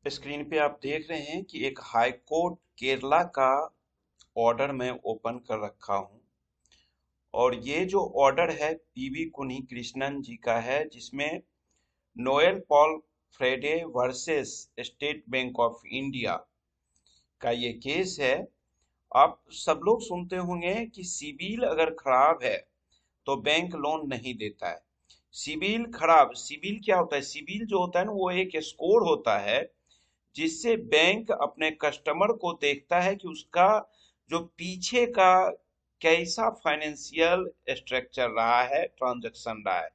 Screen पे आप देख रहे हैं कि एक हाई कोर्ट केरला का ऑर्डर मैं ओपन कर रखा हूं। और ये जो ऑर्डर है पीवी कुनी कृष्णन जी का है, जिसमें Noel Paul Frede versus state bank of India का ये केस है। आप सब लोग सुनते होंगे कि सिबिल अगर खराब है तो बैंक लोन नहीं देता है। सिबिल खराब, सिबिल क्या होता है? सिबिल जो होता है ना, वो एक स्कोर होता है जिससे बैंक अपने कस्टमर को देखता है कि उसका जो पीछे का कैसा फाइनेंशियल स्ट्रक्चर रहा है, ट्रांजैक्शन रहा है,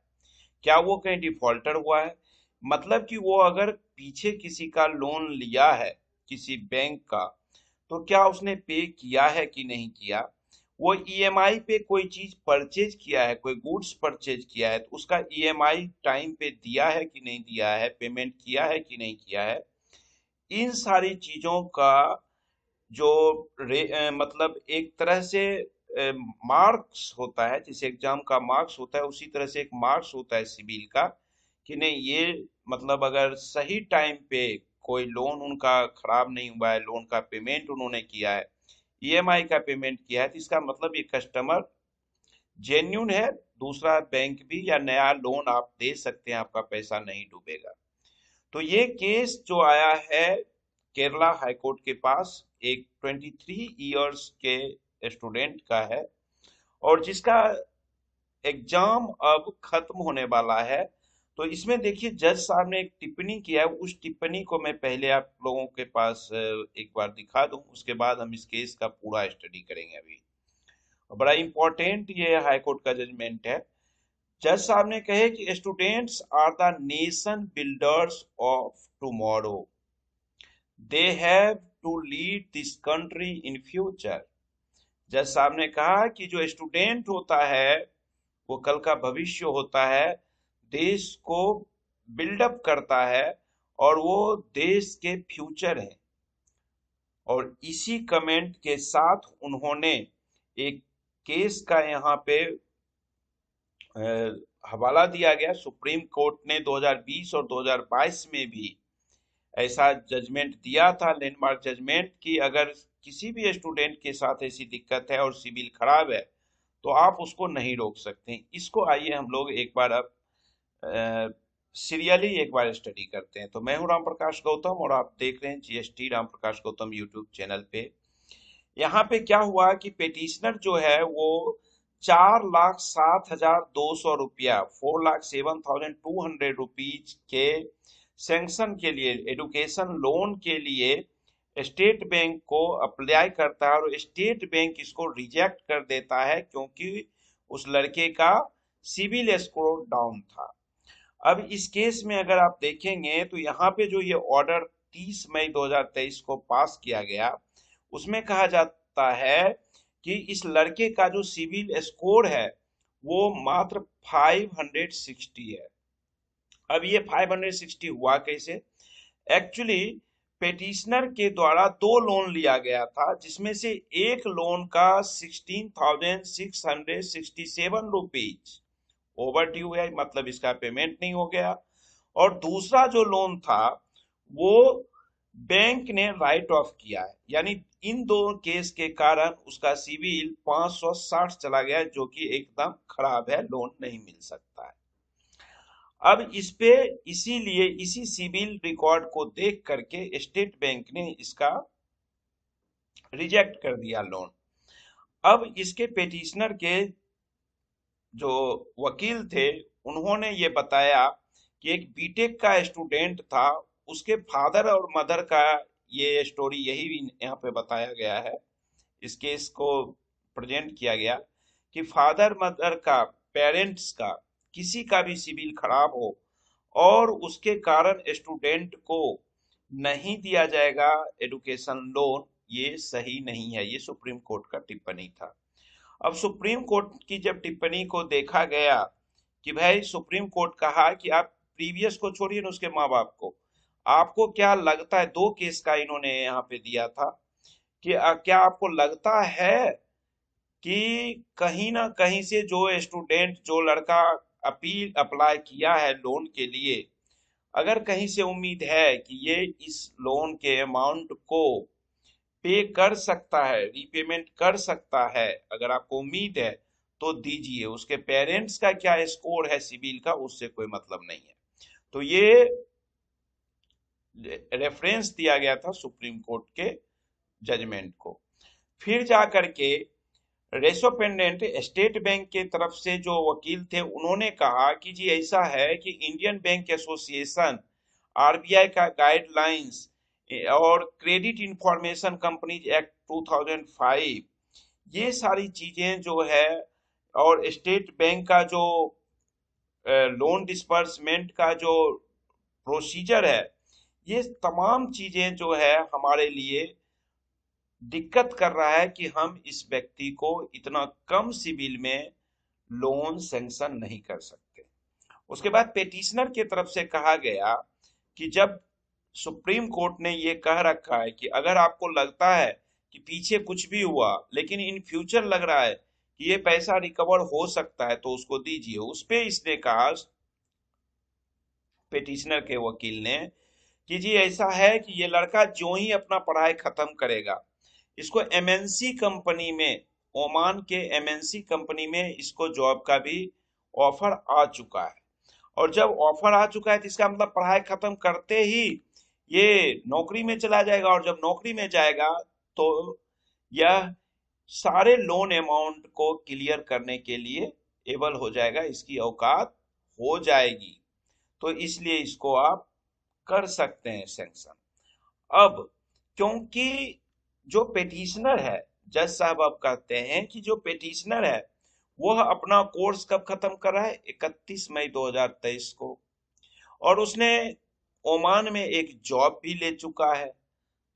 क्या वो कहीं डिफॉल्टर हुआ है। मतलब कि वो अगर पीछे किसी का लोन लिया है, किसी बैंक का, तो क्या उसने पे किया है कि नहीं किया। वो ईएमआई पे कोई चीज परचेज किया है, कोई गुड्स परचेज किया है, तो उसका ईएमआई टाइम पे दिया है कि नहीं दिया है, पेमेंट किया है कि नहीं किया है। इन सारी चीजों का जो मतलब एक तरह से मार्क्स होता है, जैसे एग्जाम का मार्क्स होता है, उसी तरह से एक मार्क्स होता है सिविल का, कि नहीं ये मतलब अगर सही टाइम पे कोई लोन उनका खराब नहीं हुआ है, लोन का पेमेंट उन्होंने किया है, ईएमआई का पेमेंट किया है, तो इसका मतलब ये कस्टमर जेन्यून है। दूसरा बैंक भी या नया लोन आप दे सकते हैं, आपका पैसा नहीं डूबेगा। तो ये केस जो आया है केरला हाई कोर्ट के पास, एक 23 इयर्स के स्टूडेंट का है, और जिसका एग्जाम अब खत्म होने वाला है। तो इसमें देखिए जज साहब ने एक टिप्पणी किया है, उस टिप्पणी को मैं पहले आप लोगों के पास एक बार दिखा दूं, उसके बाद हम इस केस का पूरा स्टडी करेंगे अभी। बड़ा इंपॉर्टेंट ये हाई कोर्ट का जजमेंट है। जज साहब ने कहे कि students are the nation builders of tomorrow, they have to lead this country in future. जज साहब ने कहा कि जो स्टूडेंट होता है वो कल का भविष्य होता है, देश को बिल्डअप करता है, और वो देश के फ्यूचर है। और इसी कमेंट के साथ उन्होंने एक केस का यहाँ पे अ, हवाला दिया गया। सुप्रीम कोर्ट ने 2020 और 2022 में भी ऐसा जजमेंट दिया था, लैंडमार्क जजमेंट, कि अगर किसी भी स्टूडेंट के साथ ऐसी दिक्कत है और सिविल खराब है तो आप उसको नहीं रोक सकते। इसको आइए हम लोग एक बार अब सीरियली एक बार स्टडी करते हैं। तो मैं हूं राम प्रकाश गौतम और आप देख रहे हैं GST Ram Prakash Gautam YouTube channel पे। यहाँ पे क्या हुआ कि पेटिशनर जो है वो 4,07,200 रुपया, 4,07,200 रुपीज के सैंक्शन के लिए, एडुकेशन लोन के लिए स्टेट बैंक को अप्लाई करता है, और स्टेट बैंक इसको रिजेक्ट कर देता है क्योंकि उस लड़के का सिविल स्कोर डाउन था। अब इस केस में अगर आप देखेंगे तो यहाँ पे जो ये ऑर्डर 30 मई 2023 को पास किया गया, उसमें कहा जाता है कि इस लड़के का जो सिविल स्कोर है वो मात्र 560 है। अब ये 560 हुआ कैसे? एक्चुअली पेटिशनर के द्वारा दो लोन लिया गया था, जिसमें से एक लोन का 16,667 रुपीज ओवर ड्यू है, मतलब इसका पेमेंट नहीं हो गया। और दूसरा जो लोन था वो बैंक ने राइट ऑफ किया है, यानी इन दोनों केस के कारण उसका सिविल 560 चला गया, जो कि एकदम खराब है, लोन नहीं मिल सकता है। अब इस पे इसीलिए इसी सिविल रिकॉर्ड को देख करके स्टेट बैंक ने इसका रिजेक्ट कर दिया लोन। अब इसके पेटिशनर के जो वकील थे, उन्होंने ये बताया कि एक बीटेक का स्टूडेंट था, उसके फादर और मदर का ये स्टोरी यही भी यहाँ पे बताया गया है, इस केस को प्रेजेंट किया गया कि फादर मदर का, पेरेंट्स का, किसी का भी सिविल खराब हो और उसके कारण स्टूडेंट को नहीं दिया जाएगा एडुकेशन लोन, ये सही नहीं है। ये सुप्रीम कोर्ट का टिप्पणी था। अब सुप्रीम कोर्ट की जब टिप्पणी को देखा गया कि भाई, सुप्रीम कोर्ट कहा कि आप प्रीवियस को छोड़िए ना, उसके माँ बाप को, आपको क्या लगता है, दो केस का इन्होंने यहाँ पे दिया था कि क्या आपको लगता है कि कहीं ना कहीं से जो स्टूडेंट, जो लड़का अपील अप्लाई किया है लोन के लिए, अगर कहीं से उम्मीद है कि ये इस लोन के अमाउंट को पे कर सकता है, रीपेमेंट कर सकता है, अगर आपको उम्मीद है तो दीजिए। उसके पेरेंट्स का क्या स्कोर है सिविल का, उससे कोई मतलब नहीं है। तो ये रेफरेंस दिया गया था सुप्रीम कोर्ट के जजमेंट को। फिर जा करके रेस्पोंडेंट स्टेट बैंक के तरफ से जो वकील थे, उन्होंने कहा कि जी ऐसा है कि इंडियन बैंक एसोसिएशन, आरबीआई का गाइडलाइंस और क्रेडिट इंफॉर्मेशन कंपनीज एक्ट 2005, ये सारी चीजें जो है, और स्टेट बैंक का जो लोन डिस्बर्समेंट का जो प्रोसीजर है, ये तमाम चीजें जो है हमारे लिए दिक्कत कर रहा है कि हम इस व्यक्ति को इतना कम सिबिल में लोन सैंक्शन नहीं कर सकते। उसके बाद पेटिशनर की तरफ से कहा गया कि जब सुप्रीम कोर्ट ने ये कह रखा है कि अगर आपको लगता है कि पीछे कुछ भी हुआ लेकिन इन फ्यूचर लग रहा है कि ये पैसा रिकवर हो सकता है तो उसको दीजिए। उस पे इसने कहा, पेटिशनर के वकील ने, कि जी ऐसा है कि ये लड़का जो ही अपना पढ़ाई खत्म करेगा, इसको एमएनसी कंपनी में, ओमान के एमएनसी कंपनी में इसको जॉब का भी ऑफर आ चुका है। और जब ऑफर आ चुका है तो इसका मतलब पढ़ाई खत्म करते ही ये नौकरी में चला जाएगा, और जब नौकरी में जाएगा तो यह सारे लोन अमाउंट को क्लियर करने के लिए एबल हो जाएगा, इसकी औकात हो जाएगी। तो इसलिए इसको आप कर सकते हैं सैंक्शन। अब क्योंकि जो पेटिशनर है, जज साहब अब कहते हैं कि जो पेटिशनर है वह अपना कोर्स कब खत्म कर रहा है, 31 मई 2023 को, और उसने ओमान में एक जॉब भी ले चुका है।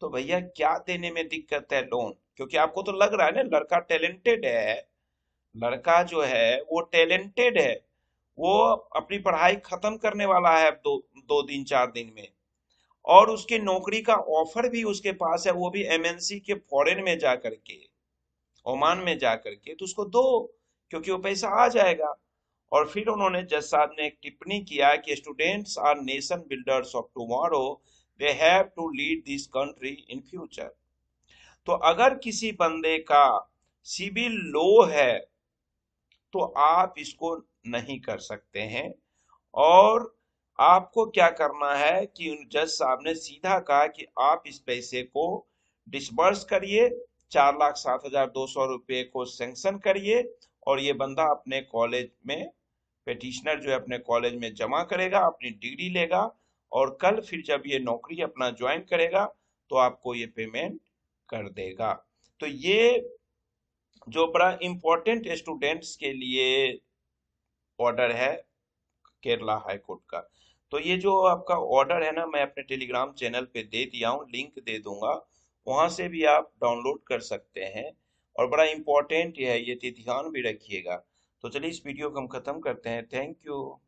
तो भैया क्या देने में दिक्कत है लोन? क्योंकि आपको तो लग रहा है ना लड़का टैलेंटेड है, लड़का जो है वो टैलेंटेड है, वो अपनी पढ़ाई खत्म करने वाला है अब दो दिन 4 दिन में, और उसके नौकरी का ऑफर भी उसके पास है, वो भी एमएनसी के फॉरेन में जा करके, ओमान में जा करके। तो उसको दो, क्योंकि वो पैसा आ जाएगा। और फिर उन्होंने, जज साहब ने एक टिप्पणी किया कि students are nation builders of tomorrow, they have to lead this country in future. तो अगर किसी बंदे का सिविल लो है तो आप इसको नहीं कर सकते हैं। और आपको क्या करना है कि उन जज साहब ने सीधा कहा कि आप इस पैसे को डिसबर्स करिए, 4,07,200 रुपये को सैंक्शन करिए, और ये बंदा अपने कॉलेज में, पेटिशनर जो है अपने कॉलेज में जमा करेगा, अपनी डिग्री लेगा, और कल फिर जब ये नौकरी अपना ज्वाइन करेगा तो आपको ये पेमेंट कर देगा। तो ये जो बड़ा इम्पोर्टेंट स्टूडेंट्स के लिए ऑर्डर है केरला हाई कोर्ट का। तो ये जो आपका ऑर्डर है ना, मैं अपने टेलीग्राम चैनल पे दे दिया हूँ, लिंक दे दूंगा, वहां से भी आप डाउनलोड कर सकते हैं। और बड़ा इम्पोर्टेंट है ये, ध्यान भी रखिएगा। तो चलिए इस वीडियो को हम खत्म करते हैं। Thank you.